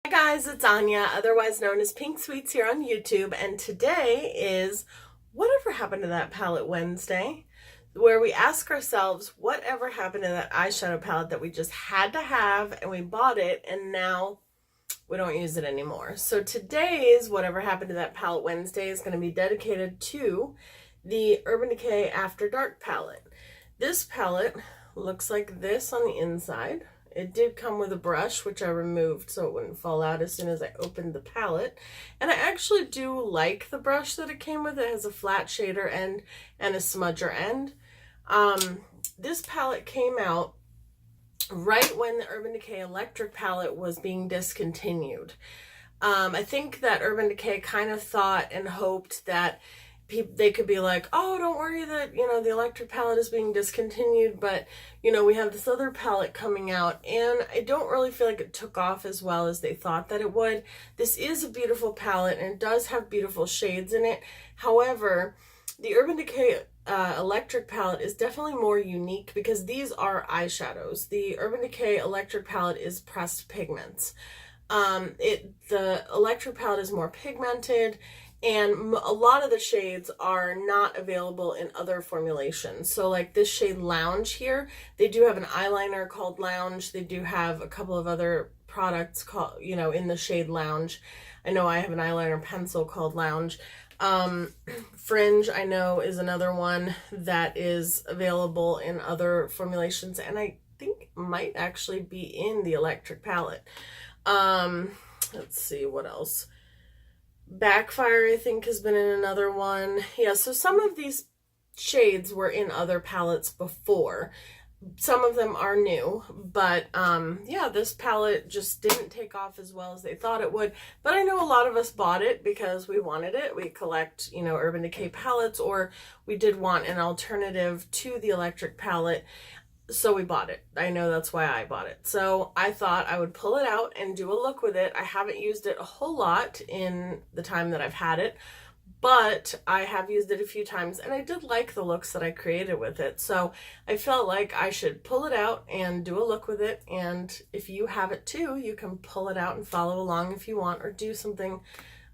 Hi guys, it's Anya, otherwise known as Pink Sweets here on YouTube, and today is Whatever Happened to That Palette Wednesday, where we ask ourselves whatever happened to that eyeshadow palette that we just had to have and we bought it and now we don't use it anymore. So today's Whatever Happened to That Palette Wednesday is going to be dedicated to the Urban Decay After Dark palette. This palette looks like this on the inside. It did come with a brush, which I removed so it wouldn't fall out as soon as I opened the palette. And I actually do like the brush that it came with. It has a flat shader end and a smudger end. This palette came out right when the Urban Decay Electric palette was being discontinued. I think that Urban Decay kind of thought and hoped that they could be like, oh, don't worry that, the electric palette is being discontinued, but, we have this other palette coming out, and I don't really feel like it took off as well as they thought that it would. This is a beautiful palette, and it does have beautiful shades in it. However, the Urban Decay electric palette is definitely more unique because these are eyeshadows. The Urban Decay electric palette is pressed pigments. The electric palette is more pigmented, and a lot of the shades are not available in other formulations. So like this shade Lounge here, they do have an eyeliner called Lounge. They do have a couple of other products called, in the shade Lounge. I know I have an eyeliner pencil called Lounge. Fringe, I know, is another one that is available in other formulations, and I think might actually be in the electric palette. Let's see what else. Backfire, I think, has been in another one. Yeah, so some of these shades were in other palettes before. Some of them are new, but yeah, this palette just didn't take off as well as they thought it would. But I know a lot of us bought it because we wanted it. We collect, Urban Decay palettes, or we did want an alternative to the electric palette. So we bought it. I know that's why I bought it. So I thought I would pull it out and do a look with it. I haven't used it a whole lot in the time that I've had it, but I have used it a few times and I did like the looks that I created with it. So I felt like I should pull it out and do a look with it. And if you have it too, you can pull it out and follow along if you want, or do something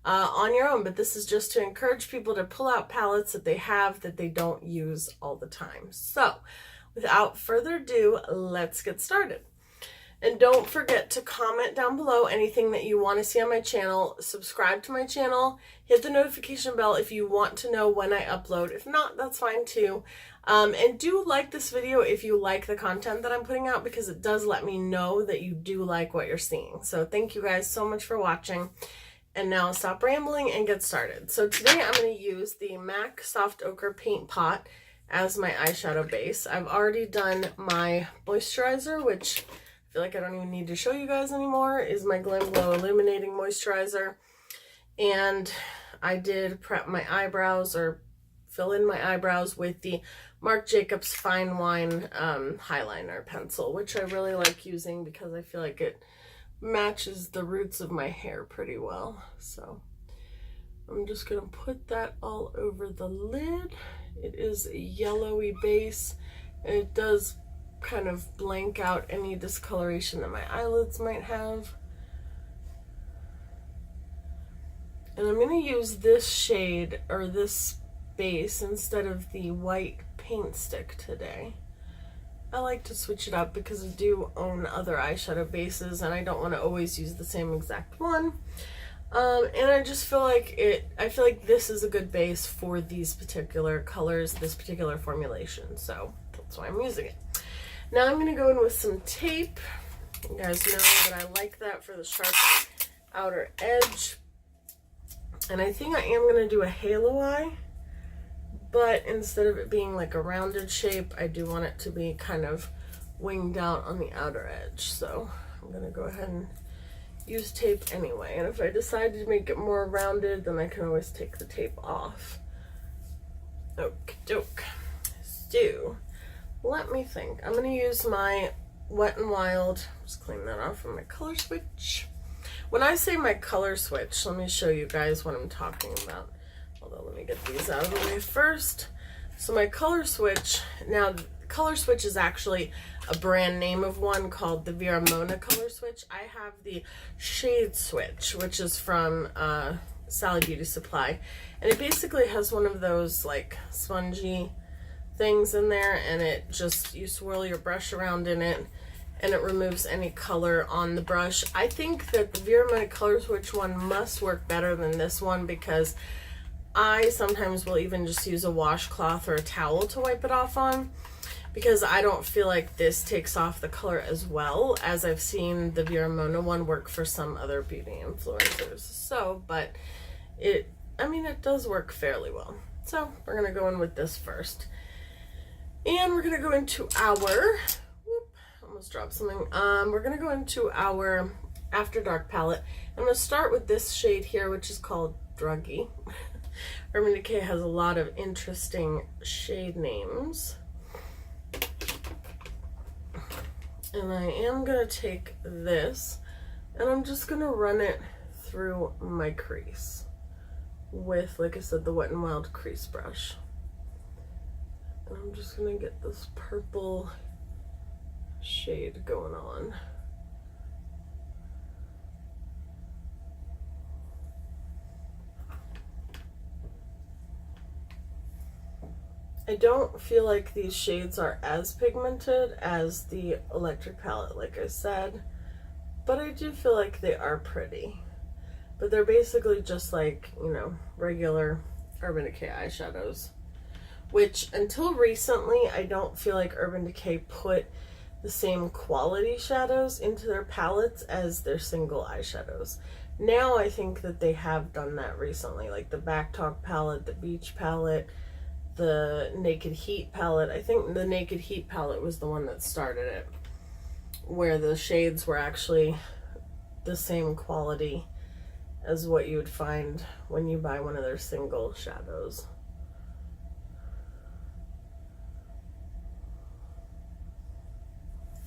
on your own. But this is just to encourage people to pull out palettes that they have that they don't use all the time. So without further ado, let's get started. And don't forget to comment down below anything that you want to see on my channel. Subscribe to my channel. Hit the notification bell if you want to know when I upload. If not, that's fine too. And do like this video if you like the content that I'm putting out, because it does let me know that you do like what you're seeing. So thank you guys so much for watching. And now stop rambling and get started. So today I'm going to use the MAC Soft Ochre Paint Pot as my eyeshadow base. I've already done my moisturizer, which I feel like I don't even need to show you guys anymore, is my Glam Glow Illuminating Moisturizer. And I did prep my eyebrows, or fill in my eyebrows, with the Marc Jacobs Fine Wine Highliner Pencil, which I really like using because I feel like it matches the roots of my hair pretty well. So I'm just going to put that all over the lid. It is a yellowy base, and it does kind of blank out any discoloration that my eyelids might have. And I'm going to use this shade, or this base, instead of the white paint stick today. I like to switch it up because I do own other eyeshadow bases and I don't want to always use the same exact one. And I just feel like this is a good base for these particular colors, this particular formulation. So that's why I'm using it. Now I'm going to go in with some tape. You guys know that I like that for the sharp outer edge. And I think I am going to do a halo eye, but instead of it being like a rounded shape, I do want it to be kind of winged out on the outer edge. So I'm going to go ahead and use tape anyway, and if I decide to make it more rounded, then I can always take the tape off. Okie doke. So, let me think. I'm going to use my Wet n Wild, just clean that off from my color switch. When I say my color switch, let me show you guys what I'm talking about. Although, let me get these out of the way first. So my color switch, now color switch is actually a brand name of one called the Vera Mona Color Switch. I have the Shade Switch, which is from Sally Beauty Supply. And it basically has one of those like spongy things in there, and it just, you swirl your brush around in it and it removes any color on the brush. I think that the Vera Mona Color Switch one must work better than this one, because I sometimes will even just use a washcloth or a towel to wipe it off on, because I don't feel like this takes off the color as well as I've seen the Vera Mona one work for some other beauty influencers. So, but it does work fairly well. So we're gonna go in with this first. And we're gonna go into our, almost dropped something. We're gonna go into our After Dark palette. I'm gonna start with this shade here, which is called Druggy. Urban Decay has a lot of interesting shade names. And I am gonna take this and I'm just gonna run it through my crease with, like I said, the Wet n Wild crease brush. And I'm just gonna get this purple shade going on. I don't feel like these shades are as pigmented as the electric palette, like I said, but I do feel like they are pretty. But they're basically just like, you know, regular Urban Decay eyeshadows, which until recently, I don't feel like Urban Decay put the same quality shadows into their palettes as their single eyeshadows. Now I think that they have done that recently, like the Back Talk palette, the Beach palette, the Naked Heat palette. I think the Naked Heat palette was the one that started it, where the shades were actually the same quality as what you would find when you buy one of their single shadows.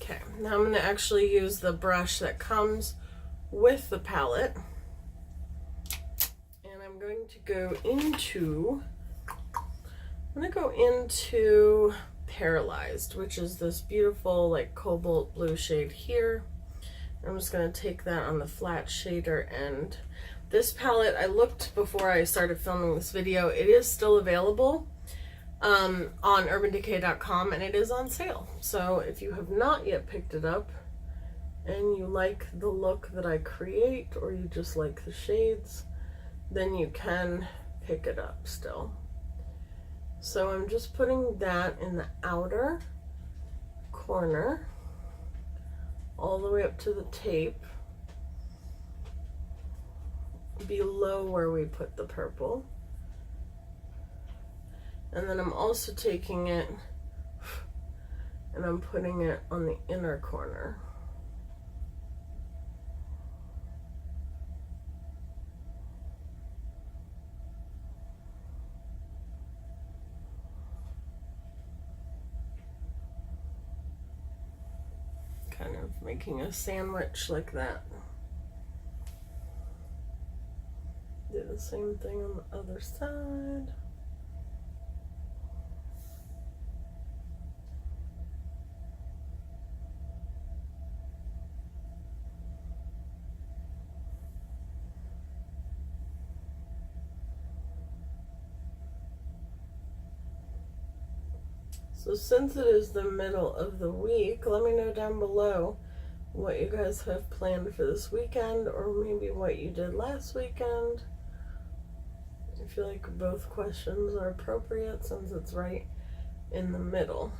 Okay, now I'm going to actually use the brush that comes with the palette, and I'm going to go into Paralyzed, which is this beautiful like cobalt blue shade here. I'm just going to take that on the flat shader end. This palette, I looked before I started filming this video, it is still available on urbandecay.com, and it is on sale. So if you have not yet picked it up and you like the look that I create, or you just like the shades, then you can pick it up still. So I'm just putting that in the outer corner all the way up to the tape below where we put the purple. And then I'm also taking it and I'm putting it on the inner corner. Kind of making a sandwich like that. Do the same thing on the other side. So since it is the middle of the week, let me know down below what you guys have planned for this weekend, or maybe what you did last weekend. I feel like both questions are appropriate since it's right in the middle.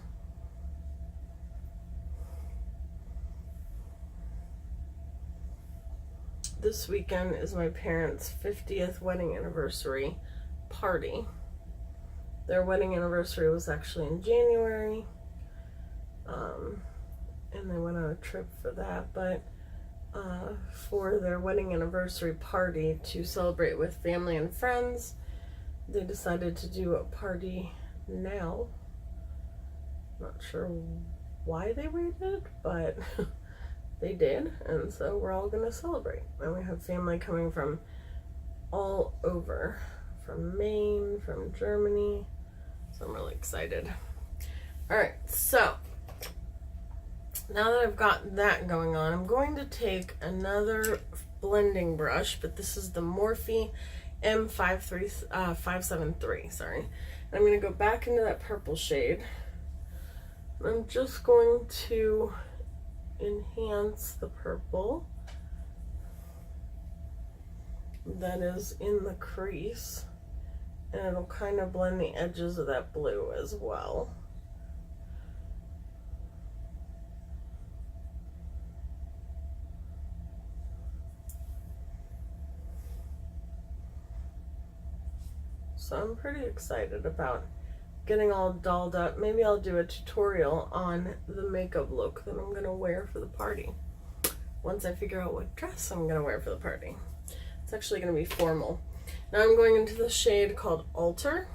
This weekend is my parents' 50th wedding anniversary party. Their wedding anniversary was actually in January, and they went on a trip for that, but for their wedding anniversary party to celebrate with family and friends, they decided to do a party now. Not sure why they waited, but they did, and so we're all gonna celebrate. And we have family coming from all over, from Maine, from Germany, so I'm really excited. All right, so Now that I've got that going on, I'm going to take another blending brush, but this is the Morphe M573, sorry. And I'm going to go back into that purple shade. I'm just going to enhance the purple that is in the crease, and it'll kind of blend the edges of that blue as well. So I'm pretty excited about getting all dolled up. Maybe I'll do a tutorial on the makeup look that I'm gonna wear for the party once I figure out what dress I'm gonna wear for the party. It's actually gonna be formal. Now I'm going into the shade called Alter.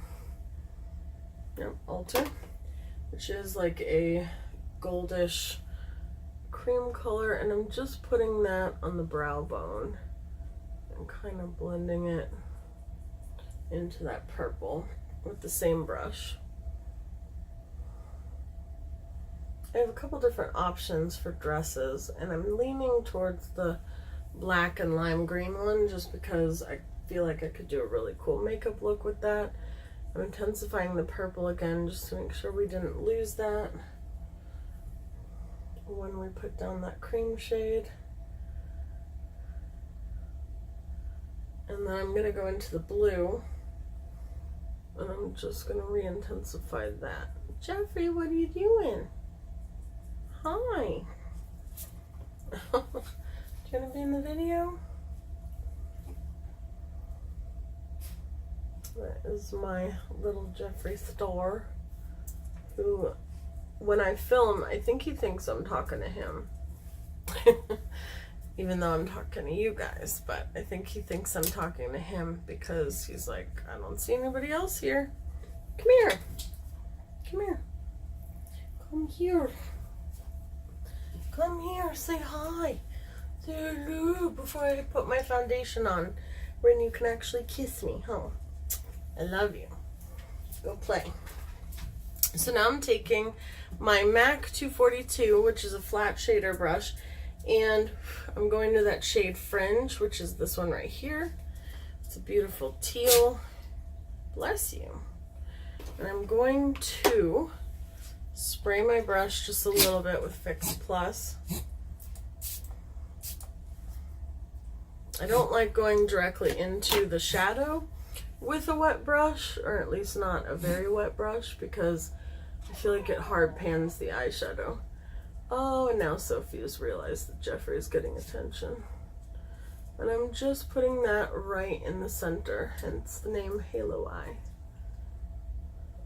Yep, Alter, which is like a goldish cream color, and I'm just putting that on the brow bone and kind of blending it into that purple with the same brush. I have a couple different options for dresses, and I'm leaning towards the black and lime green one just because I feel like I could do a really cool makeup look with that. I'm intensifying the purple again just to make sure we didn't lose that when we put down that cream shade. And then I'm going to go into the blue, and I'm just going to re-intensify that. Jeffrey, what are you doing? Hi. Do you want to be in the video? That is my little Jeffrey Star, who, when I film, I think he thinks I'm talking to him. Even though I'm talking to you guys, but I think he thinks I'm talking to him because he's like, I don't see anybody else here. Come here. Come here. Come here. Come here. Say hi. Say hello before I put my foundation on, when you can actually kiss me, huh? I love you. Go play. So now I'm taking my MAC 242, which is a flat shader brush, and I'm going to that shade Fringe, which is this one right here. It's a beautiful teal. Bless you. And I'm going to spray my brush just a little bit with Fix Plus. I don't like going directly into the shadow with a wet brush, or at least not a very wet brush, because I feel like it hard pans the eyeshadow. Oh, and now Sophie's realized that Jeffrey is getting attention. And I'm just putting that right in the center, hence the name Halo Eye.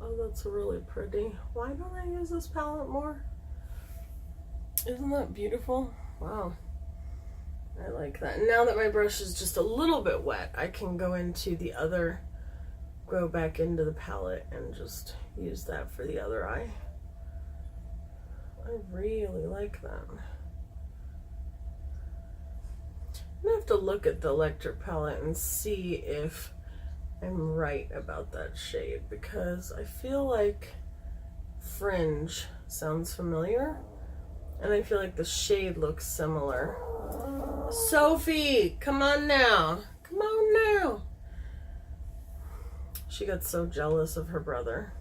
Oh, that's really pretty. Why don't I use this palette more? Isn't that beautiful? Wow. I like that. And now that my brush is just a little bit wet, I can go back into the palette and just use that for the other eye. I really like that. I'm gonna have to look at the electric palette and see if I'm right about that shade, because I feel like Fringe sounds familiar, and I feel like the shade looks similar. Sophie, come on now. Come on now. She got so jealous of her brother.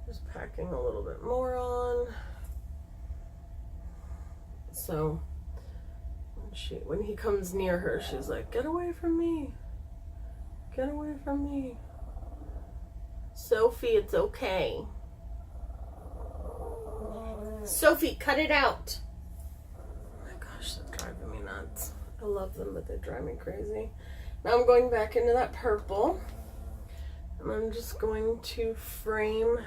Just packing a little bit more on. So when he comes near her, she's like, get away from me. Get away from me. Sophie, it's okay. Sophie, cut it out. Oh my gosh, they're driving me nuts. I love them, but they drive me crazy. Now I'm going back into that purple, and I'm just going to frame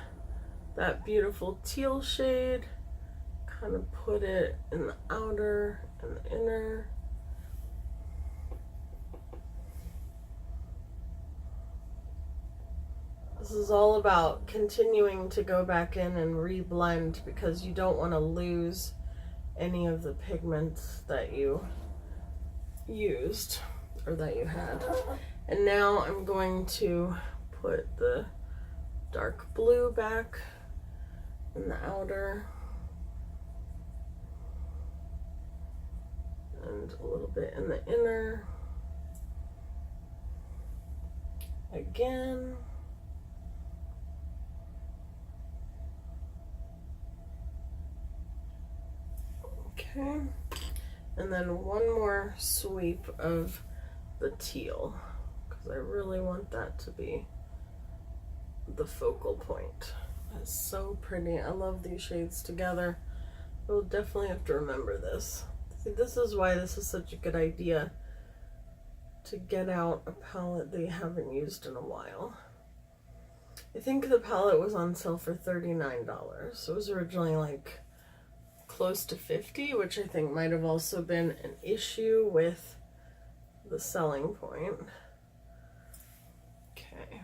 that beautiful teal shade, kind of put it in the outer and the inner. This is all about continuing to go back in and reblend, because you don't want to lose any of the pigments that you used or that you had. And now I'm going to put the dark blue back in the outer. And a little bit in the inner. Again. Okay. And then one more sweep of the teal, because I really want that to be the focal point. It's so pretty. I love these shades together. I will definitely have to remember this. See, this is why this is such a good idea, to get out a palette that you haven't used in a while. I think the palette was on sale for $39. It was originally like close to $50, which I think might have also been an issue with the selling point. Okay.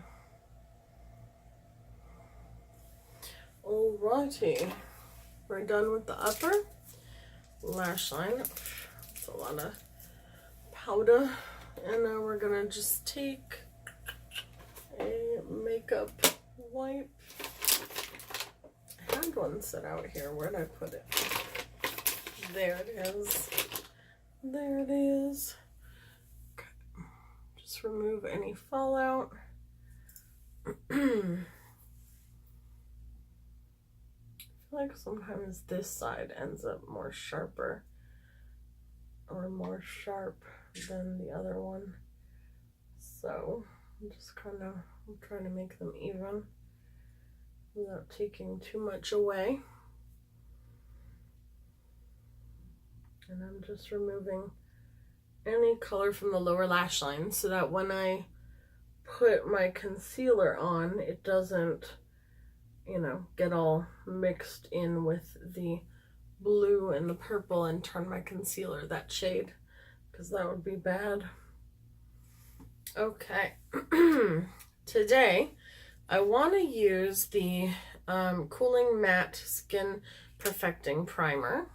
Alrighty. We're done with the upper lash line. That's a lot of powder. And now we're gonna just take a makeup wipe. I had one set out here. Where'd I put it? There it is. There it is. Okay. Just remove any fallout. I feel like sometimes this side ends up more sharper or more sharp than the other one. So I'm just kind of trying to make them even without taking too much away. And I'm just removing any color from the lower lash line so that when I put my concealer on, it doesn't, you know, get all mixed in with the blue and the purple and turn my concealer that shade, because that would be bad. Okay. Today I want to use the Cooling Matte Skin Perfecting Primer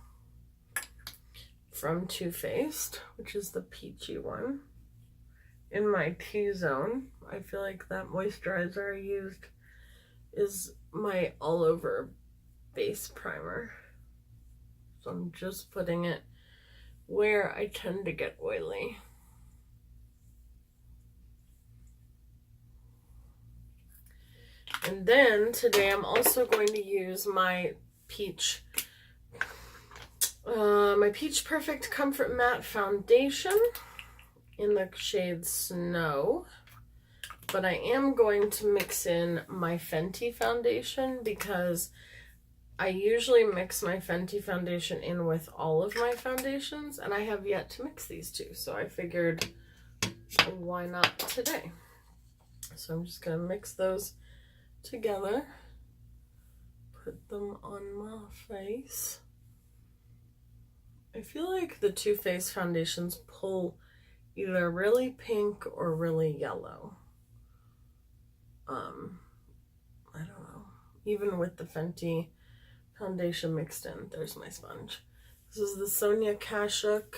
from Too Faced, which is the peachy one, in my T-zone. I feel like that moisturizer I used is my all-over base primer. So I'm just putting it where I tend to get oily. And then today I'm also going to use my Peach Perfect Comfort Matte Foundation in the shade Snow. But I am going to mix in my Fenty foundation, because I usually mix my Fenty foundation in with all of my foundations, and I have yet to mix these two. So I figured, why not today? So I'm just going to mix those together, put them on my face. I feel like the Too Faced foundations pull either really pink or really yellow. I don't know. Even with the Fenty foundation mixed in. There's my sponge. This is the Sonia Kashuk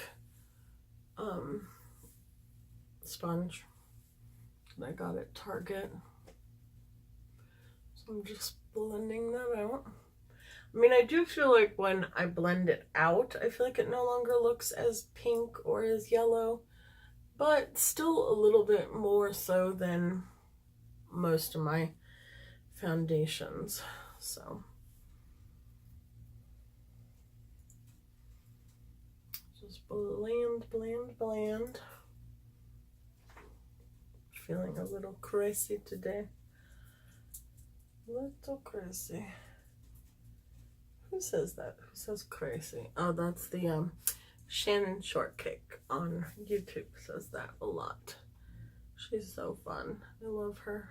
sponge that I got at Target. So I'm just blending that out. I mean, I do feel like when I blend it out, I feel like it no longer looks as pink or as yellow, but still a little bit more so than most of my foundations. So just blend, blend, blend. Feeling a little crazy today. Little crazy. Who says that? Who says crazy? Oh, that's the Shannon Shortcake on YouTube says that a lot. She's so fun. I love her.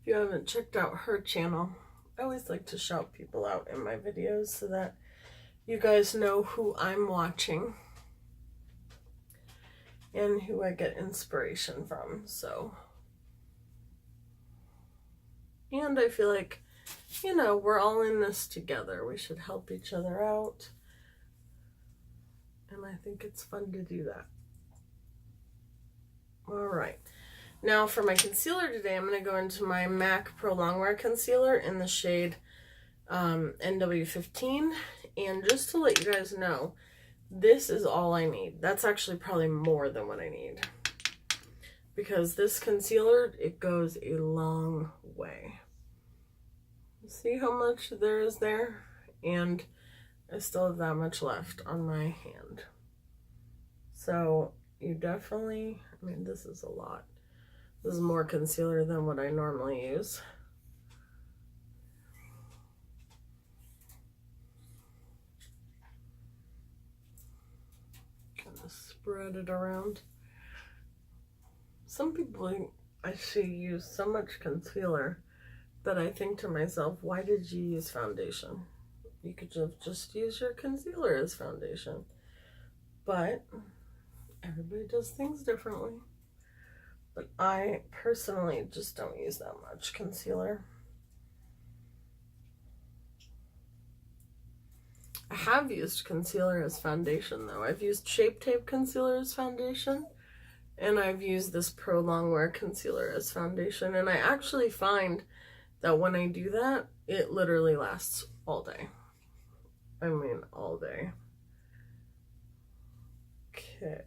If you haven't checked out her channel, I always like to shout people out in my videos so that you guys know who I'm watching and who I get inspiration from. So, and I feel like, you know, we're all in this together. We should help each other out. And I think it's fun to do that. All right. Now for my concealer today, I'm going to go into my MAC Pro Longwear Concealer in the shade NW15. And just to let you guys know, this is all I need. That's actually probably more than what I need. Because this concealer, it goes a long way. See how much there is there? And I still have that much left on my hand. So you definitely, I mean, this is a lot. This is more concealer than what I normally use. Kind of spread it around. Some people I see use so much concealer that I think to myself, why did you use foundation? You could just use your concealer as foundation. But everybody does things differently. But I personally just don't use that much concealer. I have used concealer as foundation though. I've used Shape Tape concealer as foundation. And I've used this Pro Longwear concealer as foundation. And I actually find that when I do that, it literally lasts all day. I mean, all day. Okay.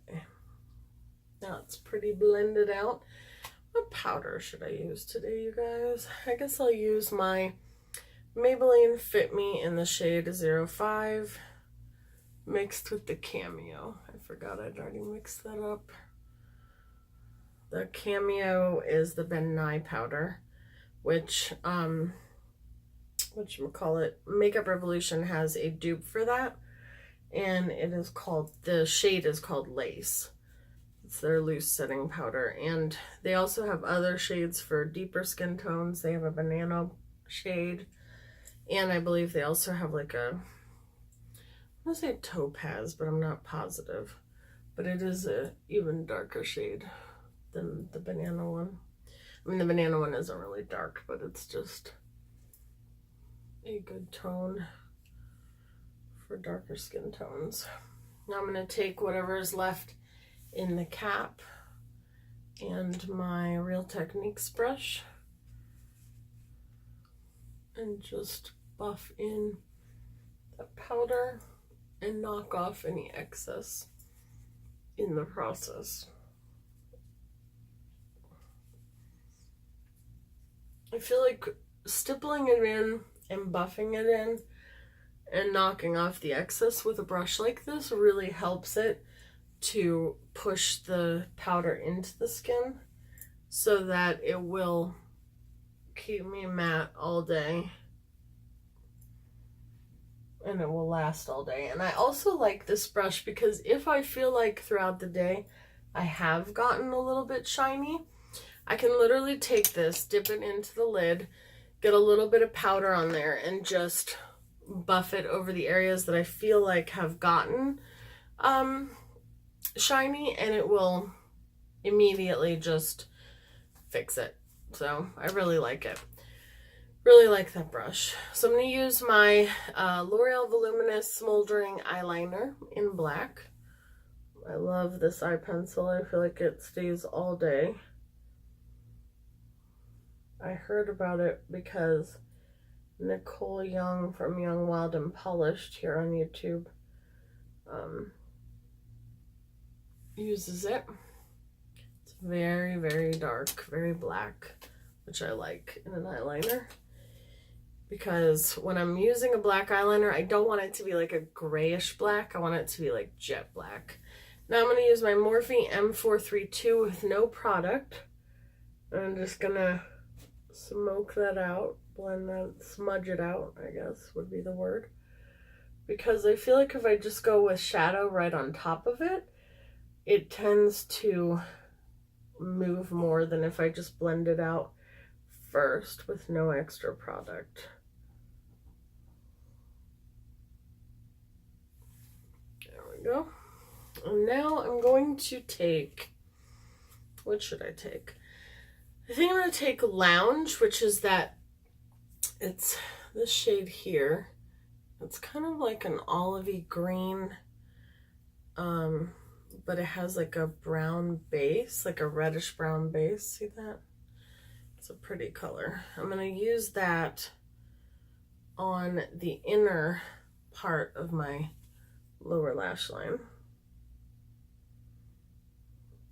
Now it's pretty blended out. What powder should I use today, you guys? I guess I'll use my Maybelline Fit Me in the shade 05 mixed with the Cameo. I forgot I'd already mixed that up. The Cameo is the Ben Nye powder, which whatchamacallit, Makeup Revolution has a dupe for that, and it is called, the shade is called Lace. It's their loose setting powder, and they also have other shades for deeper skin tones. They have a banana shade, and I believe they also have like a, I want to say topaz, but I'm not positive, but it is a even darker shade than the banana one. I mean, the banana one isn't really dark, but it's just a good tone for darker skin tones. Now I'm going to take whatever is left in the cap and my Real Techniques brush and just buff in the powder and knock off any excess in the process. I feel like stippling it in and buffing it in and knocking off the excess with a brush like this really helps it to push the powder into the skin so that it will keep me matte all day and it will last all day. And I also like this brush because if I feel like throughout the day I have gotten a little bit shiny, I can literally take this, dip it into the lid, get a little bit of powder on there, and just buff it over the areas that I feel like have gotten shiny, and it will immediately just fix it. So I really like it. Really like that brush. So I'm going to use my L'Oreal Voluminous Smoldering Eyeliner in black. I love this eye pencil. I feel like it stays all day. I heard about it because Nicole Young from Young, Wild, and Polished here on YouTube uses it. It's very, very dark, very black, which I like in an eyeliner. Because when I'm using a black eyeliner, I don't want it to be like a grayish black. I want it to be like jet black. Now I'm going to use my Morphe M432 with no product. I'm just going to smoke that out, blend that, smudge it out, I guess would be the word. Because I feel like if I just go with shadow right on top of it, it tends to move more than if I just blend it out first with no extra product. There we go. And now I'm going to take, what should I take? I think I'm going to take Lounge, which is that, it's this shade here. It's kind of like an olivey green, but it has like a brown base, like a reddish brown base. See that? It's a pretty color. I'm going to use that on the inner part of my lower lash line.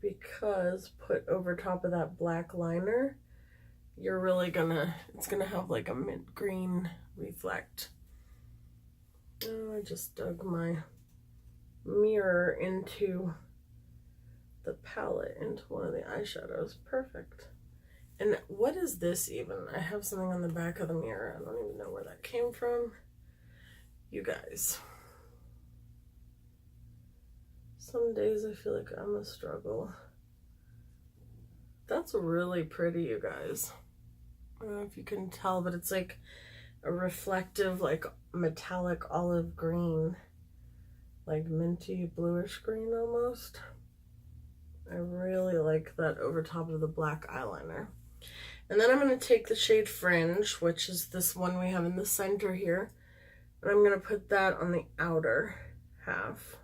Because put over top of that black liner, you're really it's gonna have like a mint green reflect. Oh, I just dug my mirror into the palette, into one of the eyeshadows. Perfect. And what is this even? I have something on the back of the mirror. I don't even know where that came from. You guys. Some days I feel like I'm a struggle. That's really pretty, you guys. I don't know if you can tell, but it's like a reflective, like metallic olive green. Like minty bluish green almost. I really like that over top of the black eyeliner. And then I'm going to take the shade Fringe, which is this one we have in the center here. And I'm going to put that on the outer half.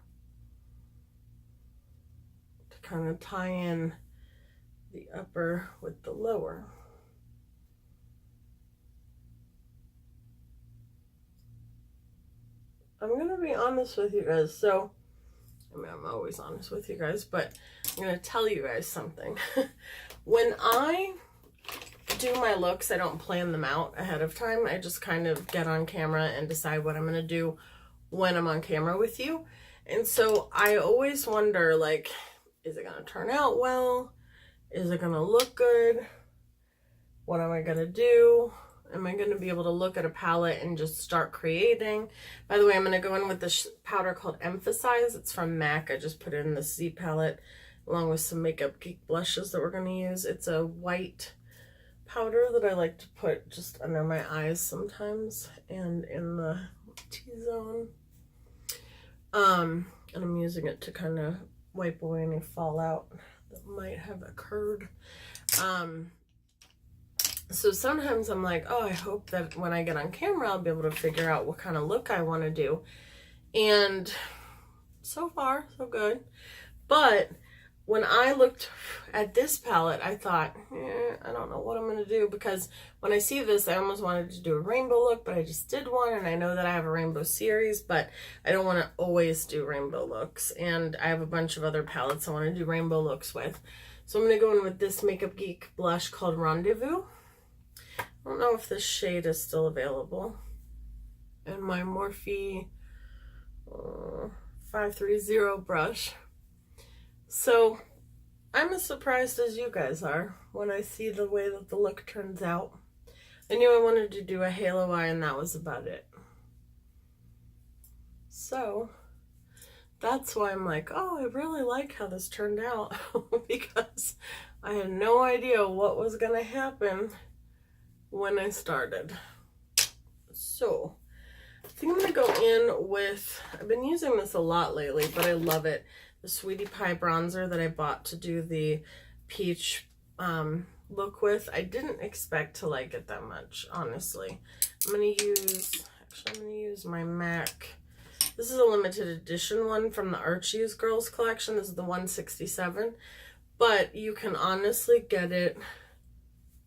To kind of tie in the upper with the lower. I'm going to be honest with you guys. So, I mean, I'm always honest with you guys, but I'm going to tell you guys something. When I do my looks, I don't plan them out ahead of time. I just kind of get on camera and decide what I'm going to do when I'm on camera with you. And so I always wonder, like, is it going to turn out well? Is it going to look good? What am I going to do? Am I going to be able to look at a palette and just start creating? By the way, I'm going to go in with this powder called Emphasize. It's from MAC. I just put it in the Z palette along with some Makeup Geek blushes that we're going to use. It's a white powder that I like to put just under my eyes sometimes and in the T-zone. And I'm using it to kind of wipe away any fallout that might have occurred. So sometimes I'm like, oh, I hope that when I get on camera, I'll be able to figure out what kind of look I want to do. And so far, so good. But when I looked at this palette, I thought, I don't know what I'm going to do, because when I see this, I almost wanted to do a rainbow look, but I just did one, and I know that I have a rainbow series, but I don't want to always do rainbow looks, and I have a bunch of other palettes I want to do rainbow looks with. So I'm going to go in with this Makeup Geek blush called Rendezvous. I don't know if this shade is still available. And my Morphe 530 brush. So I'm as surprised as you guys are when I see the way that the look turns out. I knew I wanted to do a halo eye, and that was about it. So that's why I'm like, oh, I really like how this turned out, because I had no idea what was going to happen when I started. So I think I'm going to go in with, I've been using this a lot lately, but I love it. The Sweetie Pie bronzer that I bought to do the peach look with. I didn't expect to like it that much, honestly. I'm going to use my MAC. This is a limited edition one from the Archie's Girls collection. This is the 167, but you can honestly get it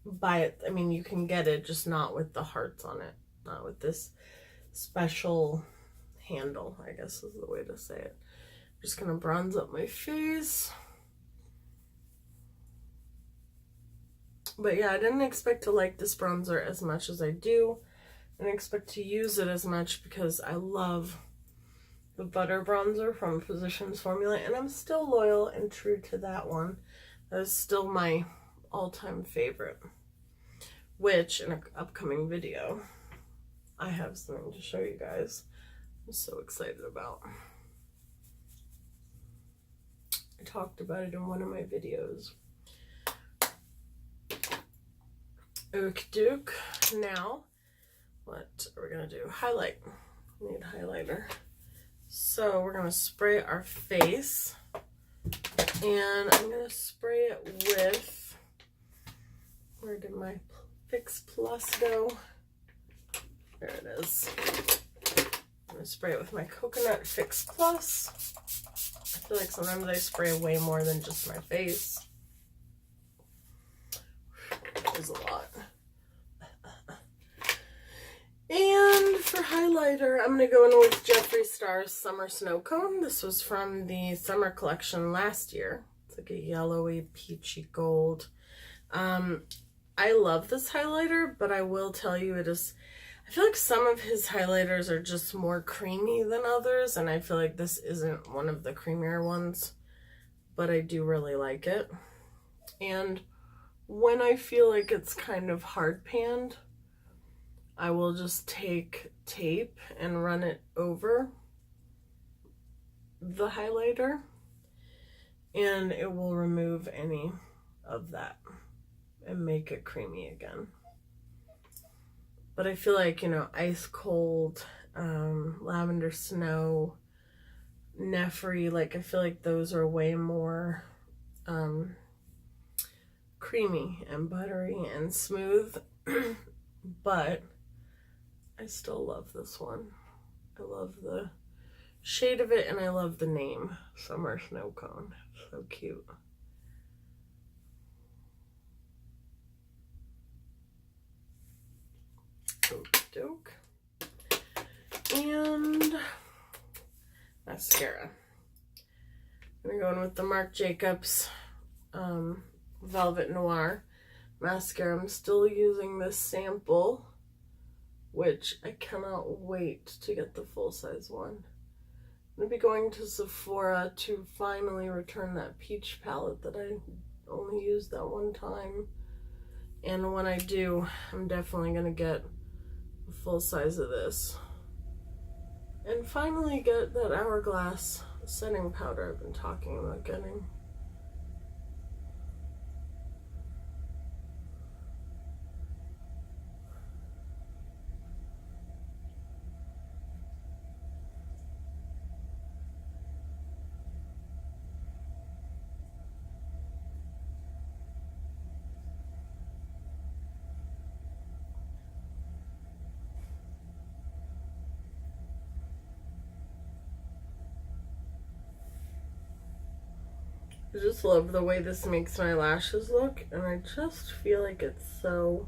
by it. I mean, you can get it, just not with the hearts on it, not with this special handle, I guess is the way to say it. I'm just gonna bronze up my face. But yeah, I didn't expect to like this bronzer as much as I do. I didn't expect to use it as much because I love the butter bronzer from Physicians Formula, and I'm still loyal and true to that one. That is still my all-time favorite, which in an upcoming video I have something to show you guys. I'm so excited about. I talked about it in one of my videos. Oak Duke. Now, what are we gonna do? Highlight. We need highlighter. So we're gonna spray our face, and I'm gonna spray it with, where did my Fix Plus go? There it is. I'm gonna spray it with my Coconut Fix Plus. I feel like sometimes I spray way more than just my face. That was a lot. And for highlighter, I'm going to go in with Jeffree Star's Summer Snow Cone. This was from the summer collection last year. It's like a yellowy, peachy gold. I love this highlighter, but I will tell you I feel like some of his highlighters are just more creamy than others, and I feel like this isn't one of the creamier ones, but I do really like it. And when I feel like it's kind of hard panned, I will just take tape and run it over the highlighter, and it will remove any of that and make it creamy again. But I feel like, you know, Ice Cold, Lavender Snow, Nefri, like I feel like those are way more creamy and buttery and smooth. But I still love this one. I love the shade of it, and I love the name, Summer Snow Cone. So cute. Okey-doke. And mascara. I'm going to go in with the Marc Jacobs Velvet Noir mascara. I'm still using this sample, which I cannot wait to get the full-size one. I'm going to be going to Sephora to finally return that peach palette that I only used that one time. And when I do, I'm definitely going to get a full size of this. And finally get that Hourglass setting powder I've been talking about getting. I just love the way this makes my lashes look, and I just feel like it's so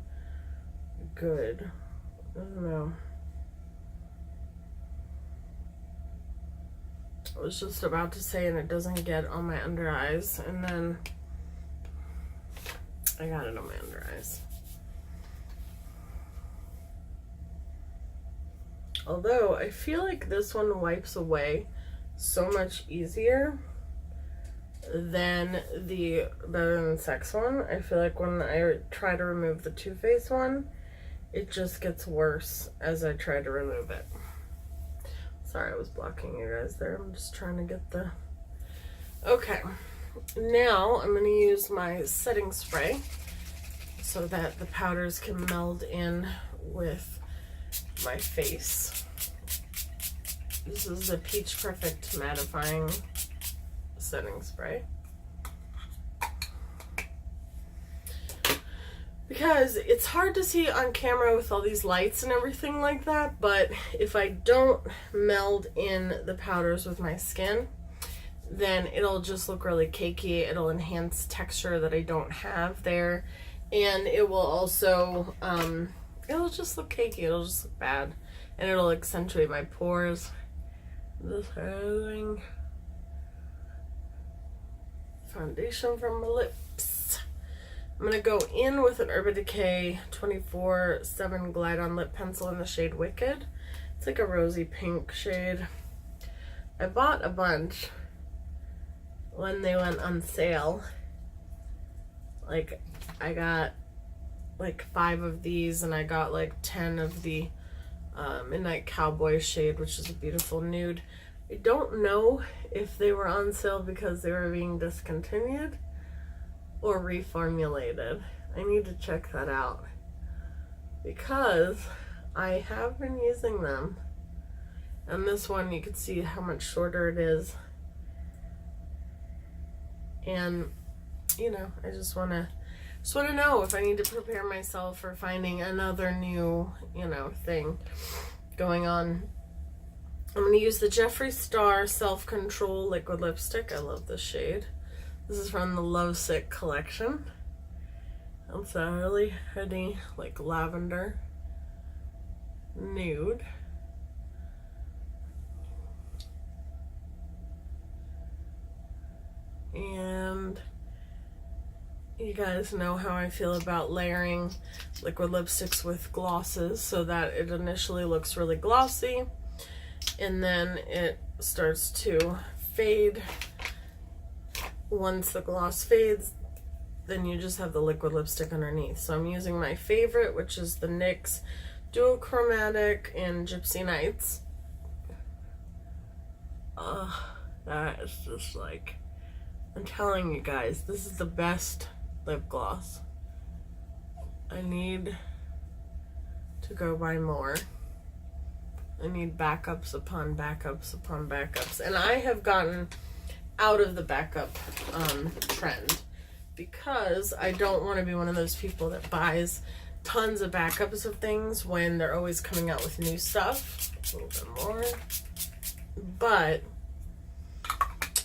good. I don't know. I was just about to say, and it doesn't get on my under eyes, and then I got it on my under eyes. Although I feel like this one wipes away so much easier than the Better Than Sex one. I feel like when I try to remove the Too Faced one, it just gets worse as I try to remove it. Sorry, I was blocking you guys there. I'm just trying to get the... Okay, now I'm going to use my setting spray so that the powders can meld in with my face. This is the Peach Perfect Mattifying setting spray. Because it's hard to see on camera with all these lights and everything like that, but if I don't meld in the powders with my skin, then it'll just look really cakey. It'll enhance texture that I don't have there, and it will also it'll just look cakey. It'll just look bad, and it'll accentuate my pores. This whole thing. Foundation from my lips. I'm gonna go in with an Urban Decay 24/7 Glide On Lip Pencil in the shade Wicked. It's like a rosy pink shade. I bought a bunch when they went on sale. Like, I got like 5 of these, and I got like 10 of the Midnight Cowboy shade, which is a beautiful nude. I don't know if they were on sale because they were being discontinued or reformulated. I need to check that out because I have been using them. And this one, you can see how much shorter it is. And, you know, I just want to know if I need to prepare myself for finding another new, you know, thing going on. I'm going to use the Jeffree Star Self Control Liquid Lipstick. I love this shade. This is from the Lovesick collection. It's a really pretty, like, lavender. nude. And you guys know how I feel about layering liquid lipsticks with glosses so that it initially looks really glossy and then it starts to fade. Once the gloss fades, then you just have the liquid lipstick underneath. So I'm using my favorite, which is the NYX Duochromatic in Gypsy Nights. That is just like, I'm telling you guys, this is the best lip gloss. I need to go buy more. I need backups upon backups upon backups. And I have gotten out of the backup trend because I don't want to be one of those people that buys tons of backups of things when they're always coming out with new stuff. A little bit more. But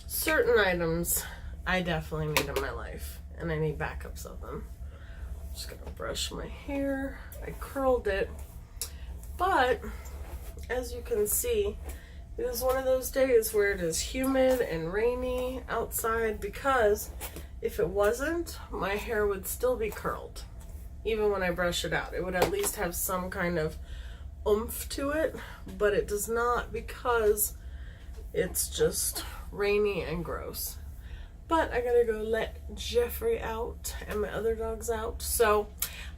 certain items I definitely need in my life, and I need backups of them. I'm just gonna brush my hair. I curled it, but as you can see, it is one of those days where it is humid and rainy outside, because if it wasn't, my hair would still be curled. Even when I brush it out, it would at least have some kind of oomph to it, but it does not because it's just rainy and gross. But I gotta go let Jeffrey out and my other dogs out. So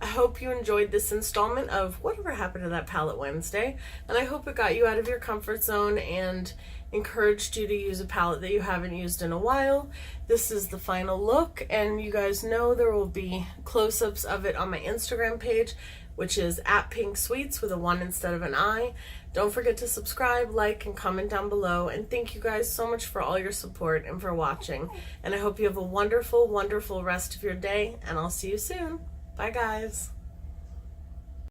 I hope you enjoyed this installment of Whatever Happened to That Palette Wednesday. And I hope it got you out of your comfort zone and encouraged you to use a palette that you haven't used in a while. This is the final look, and you guys know there will be close-ups of it on my Instagram page, which is @pinksweets with a 1 instead of an I. Don't forget to subscribe, like, and comment down below. And thank you guys so much for all your support and for watching. And I hope you have a wonderful, wonderful rest of your day, and I'll see you soon. Bye, guys.